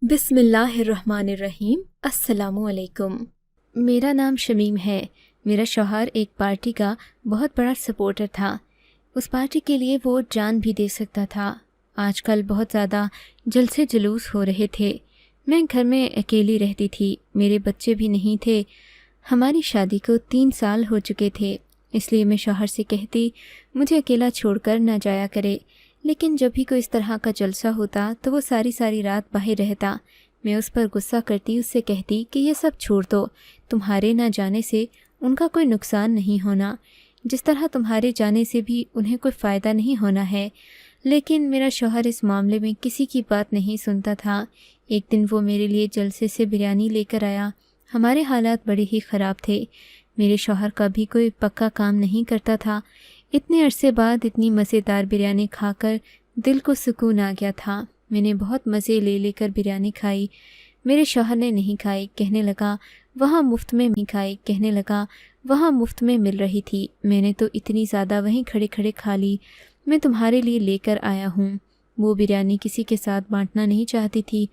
بسم اللہ الرحمن الرحیم۔ السلام علیکم۔ میرا نام شمیم ہے۔ میرا شوہر ایک پارٹی کا بہت بڑا سپورٹر تھا۔ اس پارٹی کے لیے وہ جان بھی دے سکتا تھا۔ آج کل بہت زیادہ جلسے جلوس ہو رہے تھے۔ میں گھر میں اکیلی رہتی تھی، میرے بچے بھی نہیں تھے۔ ہماری شادی کو 3 سال ہو چکے تھے، اس لیے میں شوہر سے کہتی مجھے اکیلا چھوڑ کر نہ جایا کرے، لیکن جب بھی کوئی اس طرح کا جلسہ ہوتا تو وہ ساری رات باہر رہتا۔ میں اس پر غصہ کرتی، اس سے کہتی کہ یہ سب چھوڑ دو، تمہارے نہ جانے سے ان کا کوئی نقصان نہیں ہونا، جس طرح تمہارے جانے سے بھی انہیں کوئی فائدہ نہیں ہونا ہے۔ لیکن میرا شوہر اس معاملے میں کسی کی بات نہیں سنتا تھا۔ ایک دن وہ میرے لیے جلسے سے بریانی لے کر آیا۔ ہمارے حالات بڑے ہی خراب تھے۔ میرے شوہر کا بھی کوئی پکا کام نہیں کرتا تھا۔ اتنے عرصے بعد اتنی مزیدار بریانی کھا کر دل کو سکون آ گیا تھا۔ میں نے بہت مزے لے کر بریانی کھائی۔ میرے شوہر نے نہیں کھائی، کہنے لگا وہاں مفت میں نہیں کھائی، کہنے لگا وہاں مفت میں مل رہی تھی، میں نے تو اتنی زیادہ وہیں کھڑے کھڑے کھا لی، میں تمہارے لیے لے کر آیا ہوں۔ وہ بریانی کسی کے ساتھ بانٹنا نہیں چاہتی تھی۔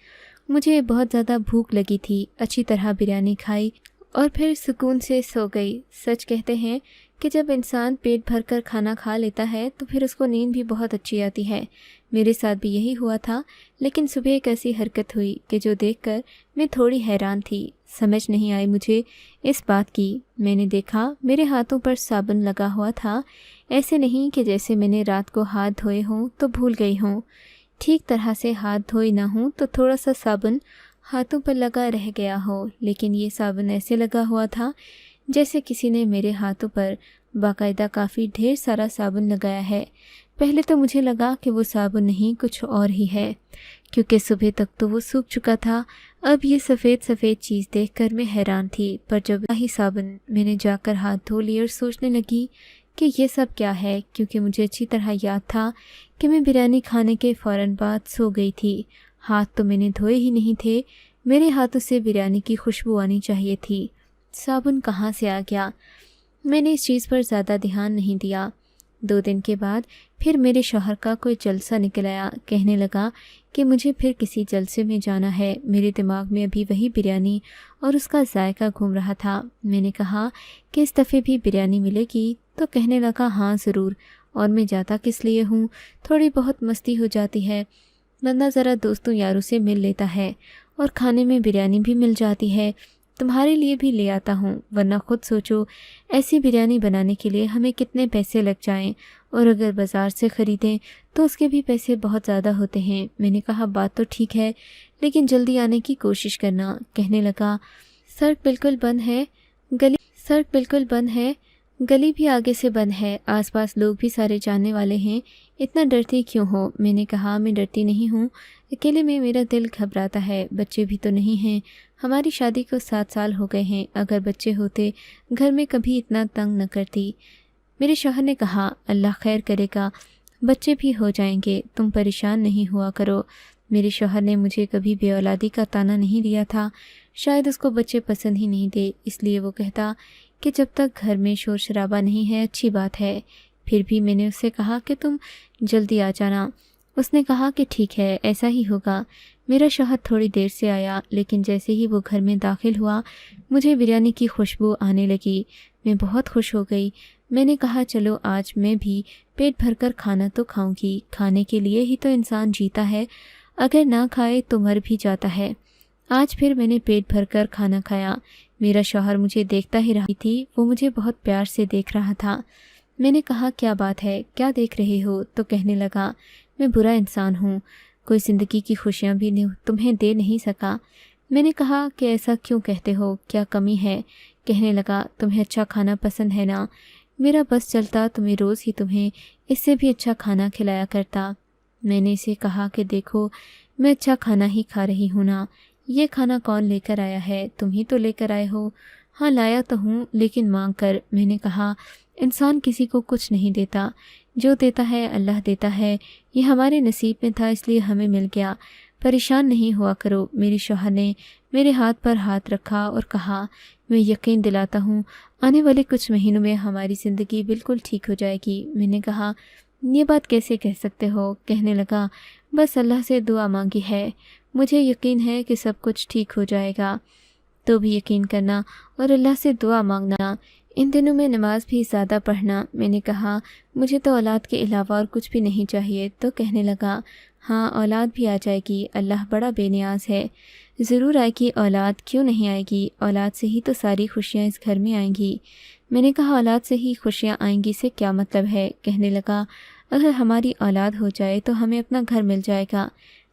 مجھے بہت زیادہ بھوک لگی تھی، اچھی طرح بریانی کھائی اور پھر سکون سے سو گئی۔ سچ کہتے ہیں کہ جب انسان پیٹ بھر کر کھانا کھا لیتا ہے تو پھر اس کو نیند بھی بہت اچھی آتی ہے۔ میرے ساتھ بھی یہی ہوا تھا، لیکن صبح ایک ایسی حرکت ہوئی کہ جو دیکھ کر میں تھوڑی حیران تھی۔ سمجھ نہیں آئی مجھے اس بات کی۔ میں نے دیکھا میرے ہاتھوں پر صابن لگا ہوا تھا، ایسے نہیں کہ جیسے میں نے رات کو ہاتھ دھوئے ہوں تو بھول گئی ہوں۔ ٹھیک طرح سے ہاتھ دھوئے نہ ہوں تو تھوڑا سا صابن ہاتھوں پر لگا رہ گیا ہو، لیکن یہ صابن ایسے لگا ہوا تھا جیسے کسی نے میرے ہاتھوں پر باقاعدہ کافی ڈھیر سارا صابن لگایا ہے۔ پہلے تو مجھے لگا کہ وہ صابن نہیں کچھ اور ہی ہے، کیونکہ صبح تک تو وہ سوکھ چکا تھا۔ اب یہ سفید چیز دیکھ کر میں حیران تھی، پر جب ہی صابن میں نے جا کر ہاتھ دھو لیے اور سوچنے لگی کہ یہ سب کیا ہے، کیونکہ مجھے اچھی طرح یاد تھا کہ میں بریانی کھانے کے فوراً بعد سو گئی تھی۔ ہاتھ تو میں نے دھوئے ہی نہیں تھے، میرے ہاتھوں سے بریانی کی خوشبو آنی چاہیے تھی۔ صابن کہاں سے آ گیا؟ میں نے اس چیز پر زیادہ دھیان نہیں دیا۔ 2 دن کے بعد پھر میرے شوہر کا کوئی جلسہ نکل آیا، کہنے لگا کہ مجھے پھر کسی جلسے میں جانا ہے۔ میرے دماغ میں ابھی وہی بریانی اور اس کا ذائقہ گھوم رہا تھا۔ میں نے کہا کہ اس دفعہ بھی بریانی ملے گی؟ تو کہنے لگا ہاں ضرور، اور میں جاتا کس لیے ہوں، تھوڑی بہت مستی ہو جاتی ہے، بندہ ذرا دوستوں یاروں سے مل لیتا ہے، اور کھانے میں بریانی بھی مل جاتی ہے، تمہارے لیے بھی لے آتا ہوں، ورنہ خود سوچو ایسی بریانی بنانے کے لیے ہمیں کتنے پیسے لگ جائیں، اور اگر بازار سے خریدیں تو اس کے بھی پیسے بہت زیادہ ہوتے ہیں۔ میں نے کہا بات تو ٹھیک ہے، لیکن جلدی آنے کی کوشش کرنا۔ کہنے لگا سڑک بالکل بند ہے، گلی بھی آگے سے بند ہے، آس پاس لوگ بھی سارے جاننے والے ہیں، اتنا ڈرتی کیوں ہو؟ میں نے کہا میں ڈرتی نہیں ہوں، اکیلے میں میرا دل گھبراتا ہے، بچے بھی تو نہیں ہیں، ہماری شادی کو 7 سال ہو گئے ہیں، اگر بچے ہوتے گھر میں کبھی اتنا تنگ نہ کرتی۔ میرے شوہر نے کہا اللہ خیر کرے گا، بچے بھی ہو جائیں گے، تم پریشان نہیں ہوا کرو۔ میرے شوہر نے مجھے کبھی بے اولادی کا طعنہ نہیں دیا تھا، شاید اس کو بچے پسند ہی نہیں تھے، اس لیے وہ کہتا کہ جب تک گھر میں شور شرابہ نہیں ہے اچھی بات ہے۔ پھر بھی میں نے اس سے کہا کہ تم جلدی آ جانا۔ اس نے کہا کہ ٹھیک ہے، ایسا ہی ہوگا۔ میرا شوہر تھوڑی دیر سے آیا، لیکن جیسے ہی وہ گھر میں داخل ہوا مجھے بریانی کی خوشبو آنے لگی۔ میں بہت خوش ہو گئی۔ میں نے کہا چلو آج میں بھی پیٹ بھر کر کھانا تو کھاؤں گی، کھانے کے لیے ہی تو انسان جیتا ہے، اگر نہ کھائے تو مر بھی جاتا ہے۔ آج پھر میں نے پیٹ بھر کر کھانا کھایا۔ میرا شوہر مجھے دیکھتا ہی رہی تھی، وہ مجھے بہت پیار سے دیکھ رہا تھا۔ میں نے کہا کیا بات ہے، کیا دیکھ رہے ہو؟ تو کہنے لگا میں برا انسان ہوں، کوئی زندگی کی خوشیاں بھی تمہیں دے نہیں سکا۔ میں نے کہا کہ ایسا کیوں کہتے ہو، کیا کمی ہے؟ کہنے لگا تمہیں اچھا کھانا پسند ہے نا، میرا بس چلتا تو میں روز ہی تمہیں اس سے بھی اچھا کھانا کھلایا کرتا۔ میں نے اسے کہا کہ دیکھو میں اچھا کھانا ہی کھا رہی ہوں نا، یہ کھانا کون لے کر آیا ہے؟ تم ہی تو لے کر آئے ہو۔ ہاں لایا تو ہوں، لیکن مانگ کر۔ میں نے کہا انسان کسی کو کچھ نہیں دیتا، جو دیتا ہے اللہ دیتا ہے، یہ ہمارے نصیب میں تھا اس لیے ہمیں مل گیا، پریشان نہیں ہوا کرو۔ میرے شوہر نے میرے ہاتھ پر ہاتھ رکھا اور کہا میں یقین دلاتا ہوں آنے والے کچھ مہینوں میں ہماری زندگی بالکل ٹھیک ہو جائے گی۔ میں نے کہا یہ بات کیسے کہہ سکتے ہو؟ کہنے لگا بس اللہ سے دعا مانگی ہے، مجھے یقین ہے کہ سب کچھ ٹھیک ہو جائے گا، تو بھی یقین کرنا اور اللہ سے دعا مانگنا، ان دنوں میں نماز بھی زیادہ پڑھنا۔ میں نے کہا مجھے تو اولاد کے علاوہ اور کچھ بھی نہیں چاہیے۔ تو کہنے لگا ہاں اولاد بھی آ جائے گی، اللہ بڑا بے نیاز ہے، ضرور آئے گی اولاد، کیوں نہیں آئے گی؟ اولاد سے ہی تو ساری خوشیاں اس گھر میں آئیں گی۔ میں نے کہا اولاد سے ہی خوشیاں آئیں گی سے کیا مطلب ہے؟ کہنے لگا اگر ہماری اولاد ہو جائے تو ہمیں اپنا گھر مل جائے گا۔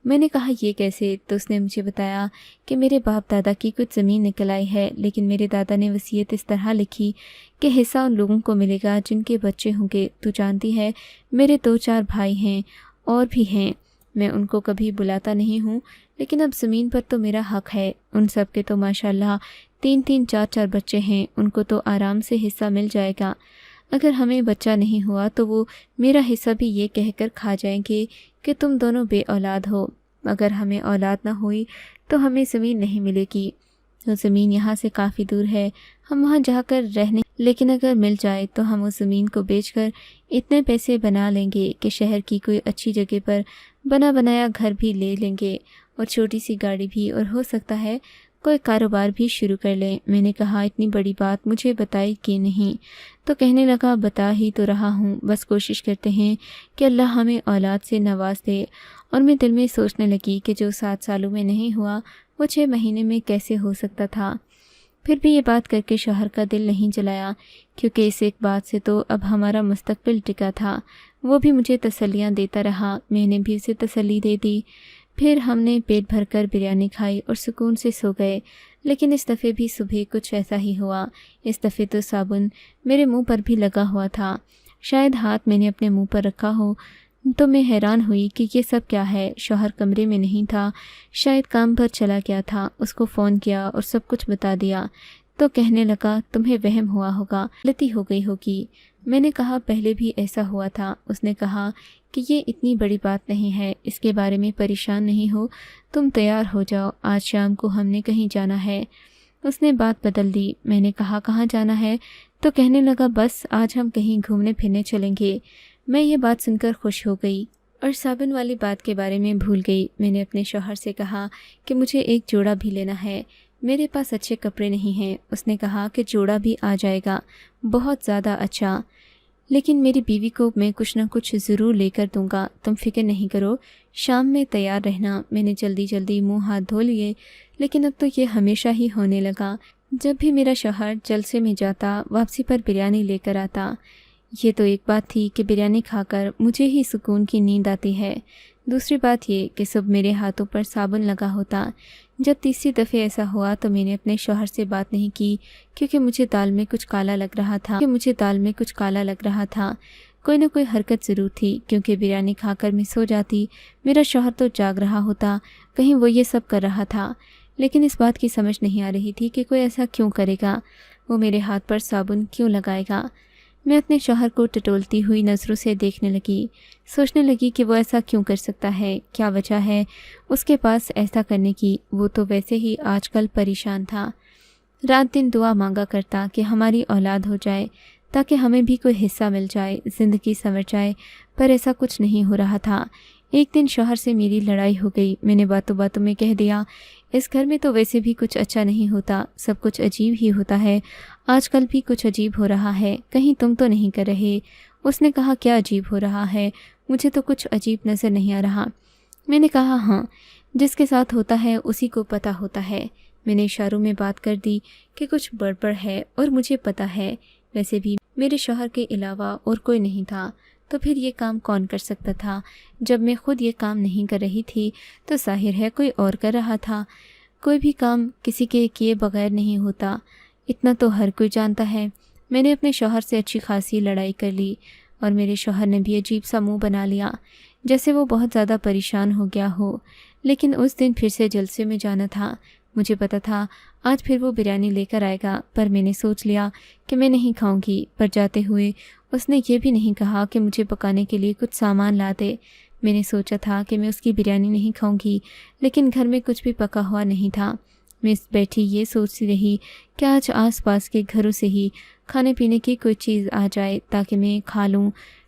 میں نے کہا یہ کیسے؟ تو اس نے مجھے بتایا کہ میرے باپ دادا کی کچھ زمین نکل آئی ہے، لیکن میرے دادا نے وصیت اس طرح لکھی کہ حصہ ان لوگوں کو ملے گا جن کے بچے ہوں گے۔ تو جانتی ہے میرے 2-4 بھائی ہیں اور بھی ہیں، میں ان کو کبھی بلاتا نہیں ہوں، لیکن اب زمین پر تو میرا حق ہے۔ ان سب کے تو ماشاءاللہ 3-3 4-4 بچے ہیں، ان کو تو آرام سے حصہ مل جائے گا۔ اگر ہمیں بچہ نہیں ہوا تو وہ میرا حصہ بھی یہ کہہ کر کھا جائیں گے کہ تم دونوں بے اولاد ہو۔ اگر ہمیں اولاد نہ ہوئی تو ہمیں زمین نہیں ملے گی، تو زمین یہاں سے کافی دور ہے، ہم وہاں جا کر رہنے، لیکن اگر مل جائے تو ہم اس زمین کو بیچ کر اتنے پیسے بنا لیں گے کہ شہر کی کوئی اچھی جگہ پر بنا بنایا گھر بھی لے لیں گے اور چھوٹی سی گاڑی بھی، اور ہو سکتا ہے کوئی کاروبار بھی شروع کر لیں۔ میں نے کہا اتنی بڑی بات مجھے بتائی کہ نہیں؟ تو کہنے لگا بتا ہی تو رہا ہوں، بس کوشش کرتے ہیں کہ اللہ ہمیں اولاد سے نواز دے۔ اور میں دل میں سوچنے لگی کہ جو 7 سالوں میں نہیں ہوا وہ 6 مہینے میں کیسے ہو سکتا تھا۔ پھر بھی یہ بات کر کے شوہر کا دل نہیں جلایا، کیونکہ اس ایک بات سے تو اب ہمارا مستقبل ٹکا تھا۔ وہ بھی مجھے تسلیاں دیتا رہا، میں نے بھی اسے تسلی دے دی۔ پھر ہم نے پیٹ بھر کر بریانی کھائی اور سکون سے سو گئے۔ لیکن اس دفعہ بھی صبح کچھ ایسا ہی ہوا۔ اس دفعہ تو صابن میرے منہ پر بھی لگا ہوا تھا، شاید ہاتھ میں نے اپنے منہ پر رکھا ہو، تو میں حیران ہوئی کہ یہ سب کیا ہے۔ شوہر کمرے میں نہیں تھا، شاید کام پر چلا گیا تھا۔ اس کو فون کیا اور سب کچھ بتا دیا، تو کہنے لگا تمہیں وہم ہوا ہوگا، غلطی ہو گئی ہوگی۔ میں نے کہا پہلے بھی ایسا ہوا تھا۔ اس نے کہا کہ یہ اتنی بڑی بات نہیں ہے، اس کے بارے میں پریشان نہیں ہو، تم تیار ہو جاؤ، آج شام کو ہم نے کہیں جانا ہے۔ اس نے بات بدل دی۔ میں نے کہا کہاں جانا ہے؟ تو کہنے لگا بس آج ہم کہیں گھومنے پھرنے چلیں گے۔ میں یہ بات سن کر خوش ہو گئی اور صابن والی بات کے بارے میں بھول گئی۔ میں نے اپنے شوہر سے کہا کہ مجھے ایک جوڑا بھی لینا ہے، میرے پاس اچھے کپڑے نہیں ہیں۔ اس نے کہا کہ جوڑا بھی آ جائے گا، بہت زیادہ اچھا، لیکن میری بیوی کو میں کچھ نہ کچھ ضرور لے کر دوں گا، تم فکر نہیں کرو، شام میں تیار رہنا۔ میں نے جلدی جلدی منہ ہاتھ دھو لیے، لیکن اب تو یہ ہمیشہ ہی ہونے لگا، جب بھی میرا شوہر جلسے میں جاتا واپسی پر بریانی لے کر آتا۔ یہ تو ایک بات تھی کہ بریانی کھا کر مجھے ہی سکون کی نیند آتی ہے، دوسری بات یہ کہ سب میرے ہاتھوں پر صابن لگا ہوتا۔ جب تیسری دفعہ ایسا ہوا تو میں نے اپنے شوہر سے بات نہیں کی، کیونکہ مجھے دال میں کچھ کالا لگ رہا تھا، کوئی نہ کوئی حرکت ضرور تھی، کیونکہ بریانی کھا کر میں سو جاتی، میرا شوہر تو جاگ رہا ہوتا، کہیں وہ یہ سب کر رہا تھا۔ لیکن اس بات کی سمجھ نہیں آ رہی تھی کہ کوئی ایسا کیوں کرے گا، وہ میرے ہاتھ پر صابن کیوں لگائے گا۔ میں اپنے شوہر کو ٹٹولتی ہوئی نظروں سے دیکھنے لگی، سوچنے لگی کہ وہ ایسا کیوں کر سکتا ہے، کیا وجہ ہے اس کے پاس ایسا کرنے کی۔ وہ تو ویسے ہی آج کل پریشان تھا، رات دن دعا مانگا کرتا کہ ہماری اولاد ہو جائے تاکہ ہمیں بھی کوئی حصہ مل جائے، زندگی سنور جائے، پر ایسا کچھ نہیں ہو رہا تھا۔ ایک دن شوہر سے میری لڑائی ہو گئی، میں نے باتوں باتوں میں کہہ دیا اس گھر میں تو ویسے بھی کچھ اچھا نہیں ہوتا، سب کچھ عجیب ہی ہوتا ہے، آج کل بھی کچھ عجیب ہو رہا ہے، کہیں تم تو نہیں کر رہے؟ اس نے کہا کیا عجیب ہو رہا ہے، مجھے تو کچھ عجیب نظر نہیں آ رہا۔ میں نے کہا ہاں، جس کے ساتھ ہوتا ہے اسی کو پتہ ہوتا ہے۔ میں نے اشاروں میں بات کر دی کہ کچھ گڑبڑ ہے اور مجھے پتہ ہے، ویسے بھی میرے شوہر کے علاوہ اور کوئی نہیں تھا، تو پھر یہ کام کون کر سکتا تھا؟ جب میں خود یہ کام نہیں کر رہی تھی تو ظاہر ہے کوئی اور کر رہا تھا۔ کوئی بھی کام کسی کے کیے بغیر نہیں ہوتا، اتنا تو ہر کوئی جانتا ہے۔ میں نے اپنے شوہر سے اچھی خاصی لڑائی کر لی اور میرے شوہر نے بھی عجیب سا منہ بنا لیا، جیسے وہ بہت زیادہ پریشان ہو گیا ہو۔ لیکن اس دن پھر سے جلسے میں جانا تھا، مجھے پتا تھا آج پھر وہ بریانی لے کر آئے گا، پر میں نے سوچ لیا کہ میں نہیں کھاؤں گی۔ پر جاتے ہوئے اس نے یہ بھی نہیں کہا کہ مجھے پکانے کے لیے کچھ سامان لا دے۔ میں نے سوچا تھا کہ میں اس کی بریانی نہیں کھاؤں گی، لیکن گھر میں کچھ بھی پکا ہوا نہیں تھا۔ میں بیٹھی یہ سوچتی رہی کہ آج آس پاس کے گھروں سے ہی کھانے پینے کی کوئی چیز آ جائے تاکہ میں کھا لوں،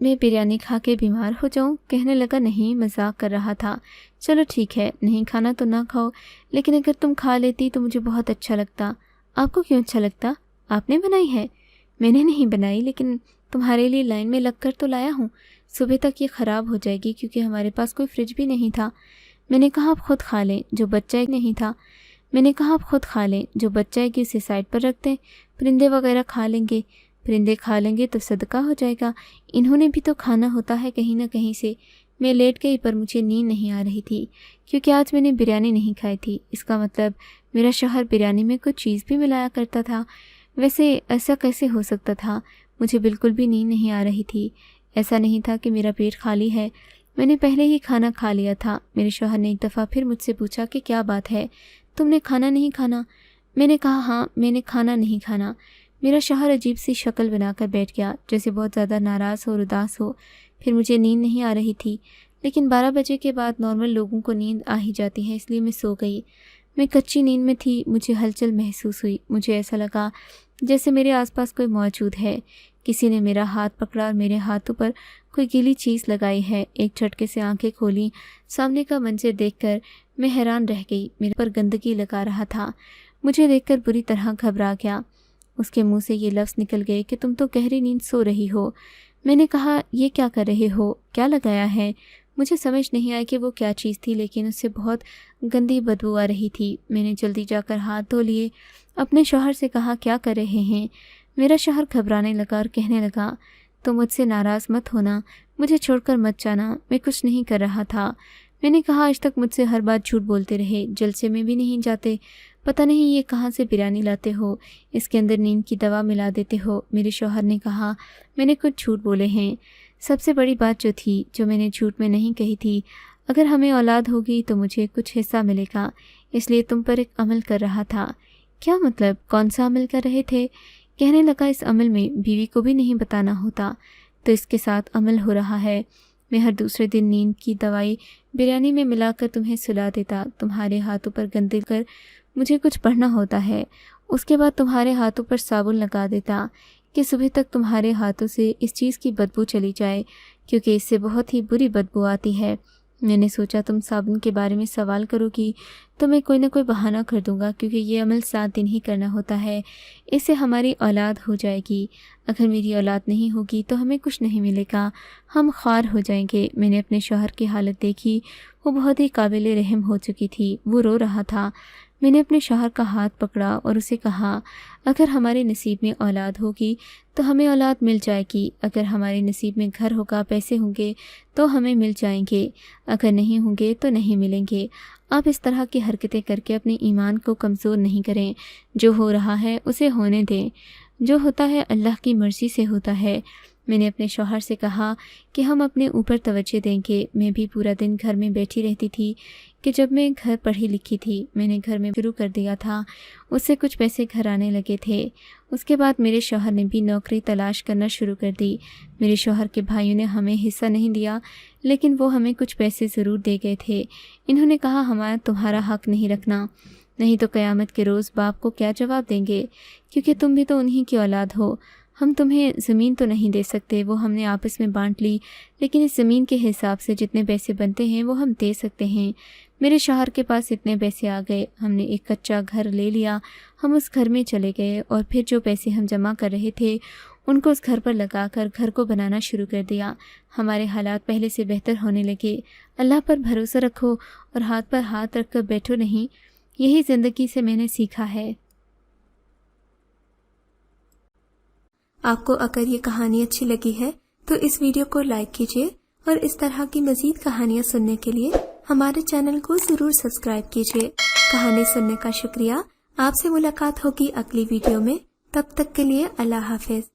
میں بریانی کھا کے بیمار ہو جاؤں؟ کہنے لگا نہیں، مذاق کر رہا تھا۔ چلو ٹھیک ہے، نہیں کھانا تو نہ کھاؤ، لیکن اگر تم کھا لیتی تو مجھے بہت اچھا لگتا۔ آپ کو کیوں اچھا لگتا؟ آپ نے بنائی ہے؟ میں نے نہیں بنائی، لیکن تمہارے لیے لائن میں لگ کر تو لایا ہوں۔ صبح تک یہ خراب ہو جائے گی کیونکہ ہمارے پاس کوئی فریج بھی نہیں تھا۔ میں نے کہا آپ خود کھا لیں، جو بچہ نہیں تھا۔ میں نے کہا آپ خود کھا لیں، جو بچہ ہے کہ اسے سائڈ پر رکھ دیں، پرندے وغیرہ کھا لیں گے۔ پرندے کھا لیں گے تو صدقہ ہو جائے گا، انہوں نے بھی تو کھانا ہوتا ہے کہیں نہ کہیں سے۔ میں لیٹ گئی پر مجھے نیند نہیں آ رہی تھی کیونکہ آج میں نے بریانی نہیں کھائی تھی۔ اس کا مطلب میرا شوہر بریانی میں کچھ چیز بھی ملایا کرتا تھا۔ ویسے ایسا کیسے ہو سکتا تھا؟ مجھے بالکل بھی نیند نہیں آ رہی تھی۔ ایسا نہیں تھا کہ میرا پیٹ خالی ہے، میں نے پہلے ہی کھانا کھا لیا تھا۔ میرے شوہر نے ایک دفعہ پھر مجھ سے پوچھا کہ کیا بات ہے، تم نے کھانا نہیں کھانا؟ میں نے کہا ہاں، میں نے کھانا نہیں کھانا۔ میرا شوہر عجیب سی شکل بنا کر بیٹھ گیا، جیسے بہت زیادہ ناراض ہو اور اداس ہو۔ پھر مجھے نیند نہیں آ رہی تھی، لیکن 12 بجے کے بعد نارمل لوگوں کو نیند آ ہی جاتی ہے، اس لیے میں سو گئی۔ میں کچی نیند میں تھی، مجھے ہلچل محسوس ہوئی۔ مجھے ایسا لگا جیسے میرے آس پاس کوئی موجود ہے۔ کسی نے میرا ہاتھ پکڑا اور میرے ہاتھوں پر کوئی گیلی چیز لگائی ہے۔ ایک جھٹکے سے آنکھیں کھولیں، سامنے کا منظر دیکھ کر میں حیران رہ گئی۔ میرے پر گندگی لگا رہا تھا۔ مجھے دیکھ کر بری طرح گھبرا گیا۔ اس کے منہ سے یہ لفظ نکل گئے کہ تم تو گہری نیند سو رہی ہو۔ میں نے کہا یہ کیا کر رہے ہو، کیا لگایا ہے؟ مجھے سمجھ نہیں آیا کہ وہ کیا چیز تھی، لیکن اس سے بہت گندی بدبو آ رہی تھی۔ میں نے جلدی جا کر ہاتھ دھو لیے، اپنے شوہر سے کہا کیا کر رہے ہیں؟ میرا شوہر گھبرانے لگا اور کہنے لگا تو مجھ سے ناراض مت ہونا، مجھے چھوڑ کر مت جانا، میں کچھ نہیں کر رہا تھا۔ میں نے کہا آج تک مجھ سے ہر بات جھوٹ بولتے رہے، جلسے میں بھی نہیں جاتے، پتہ نہیں یہ کہاں سے بریانی لاتے ہو، اس کے اندر نیند کی دوا ملا دیتے ہو۔ میرے شوہر نے کہا میں نے کچھ جھوٹ بولے ہیں۔ سب سے بڑی بات جو تھی، جو میں نے جھوٹ میں نہیں کہی تھی، اگر ہمیں اولاد ہوگی تو مجھے کچھ حصہ ملے گا، اس لیے تم پر ایک عمل کر رہا تھا۔ کیا مطلب؟ کون سا عمل کر رہے تھے؟ کہنے لگا اس عمل میں بیوی کو بھی نہیں بتانا ہوتا، تو اس کے ساتھ عمل ہو رہا ہے۔ میں ہر دوسرے دن نیند کی دوائی بریانی میں ملا کر تمہیں سلا دیتا، تمہارے ہاتھوں پر گندے کر مجھے کچھ پڑھنا ہوتا ہے، اس کے بعد تمہارے ہاتھوں پر صابن لگا دیتا کہ صبح تک تمہارے ہاتھوں سے اس چیز کی بدبو چلی جائے، کیونکہ اس سے بہت ہی بری بدبو آتی ہے۔ میں نے سوچا تم صابن کے بارے میں سوال کرو گی تو میں کوئی نہ کوئی بہانہ کر دوں گا، کیونکہ یہ عمل 7 دن ہی کرنا ہوتا ہے، اس سے ہماری اولاد ہو جائے گی۔ اگر میری اولاد نہیں ہوگی تو ہمیں کچھ نہیں ملے گا، ہم خوار ہو جائیں گے۔ میں نے اپنے شوہر کی حالت دیکھی، وہ بہت ہی قابل رحم ہو چکی تھی، وہ رو رہا تھا۔ میں نے اپنے شوہر کا ہاتھ پکڑا اور اسے کہا اگر ہمارے نصیب میں اولاد ہوگی تو ہمیں اولاد مل جائے گی، اگر ہمارے نصیب میں گھر ہوگا، پیسے ہوں گے تو ہمیں مل جائیں گے، اگر نہیں ہوں گے تو نہیں ملیں گے۔ آپ اس طرح کی حرکتیں کر کے اپنے ایمان کو کمزور نہیں کریں، جو ہو رہا ہے اسے ہونے دیں، جو ہوتا ہے اللہ کی مرضی سے ہوتا ہے۔ میں نے اپنے شوہر سے کہا کہ ہم اپنے اوپر توجہ دیں گے۔ میں بھی پورا دن گھر میں بیٹھی رہتی تھی کہ جب میں گھر پڑھی لکھی تھی، میں نے گھر میں شروع کر دیا تھا، اس سے کچھ پیسے گھر آنے لگے تھے۔ اس کے بعد میرے شوہر نے بھی نوکری تلاش کرنا شروع کر دی۔ میرے شوہر کے بھائیوں نے ہمیں حصہ نہیں دیا، لیکن وہ ہمیں کچھ پیسے ضرور دے گئے تھے۔ انہوں نے کہا ہمارا تمہارا حق نہیں رکھنا، نہیں تو قیامت کے روز باپ کو کیا جواب دیں گے، کیونکہ تم بھی تو انہی کی اولاد ہو۔ ہم تمہیں زمین تو نہیں دے سکتے، وہ ہم نے آپس میں بانٹ لی، لیکن اس زمین کے حساب سے جتنے پیسے بنتے ہیں وہ ہم دے سکتے ہیں۔ میرے شوہر کے پاس اتنے پیسے آ گئے، ہم نے ایک کچا گھر لے لیا، ہم اس گھر میں چلے گئے اور پھر جو پیسے ہم جمع کر رہے تھے ان کو اس گھر پر لگا کر گھر کو بنانا شروع کر دیا۔ ہمارے حالات پہلے سے بہتر ہونے لگے۔ اللہ پر بھروسہ رکھو اور ہاتھ پر ہاتھ رکھ کر بیٹھو نہیں، یہی زندگی سے میں نے سیکھا ہے۔ آپ کو اگر یہ کہانی اچھی لگی ہے تو اس ویڈیو کو لائک کیجیے اور اس طرح کی مزید کہانیاں سننے کے لیے ہمارے چینل کو ضرور سبسکرائب کیجیے۔ کہانی سننے کا شکریہ۔ آپ سے ملاقات ہوگی اگلی ویڈیو میں، تب تک کے لیے اللہ حافظ۔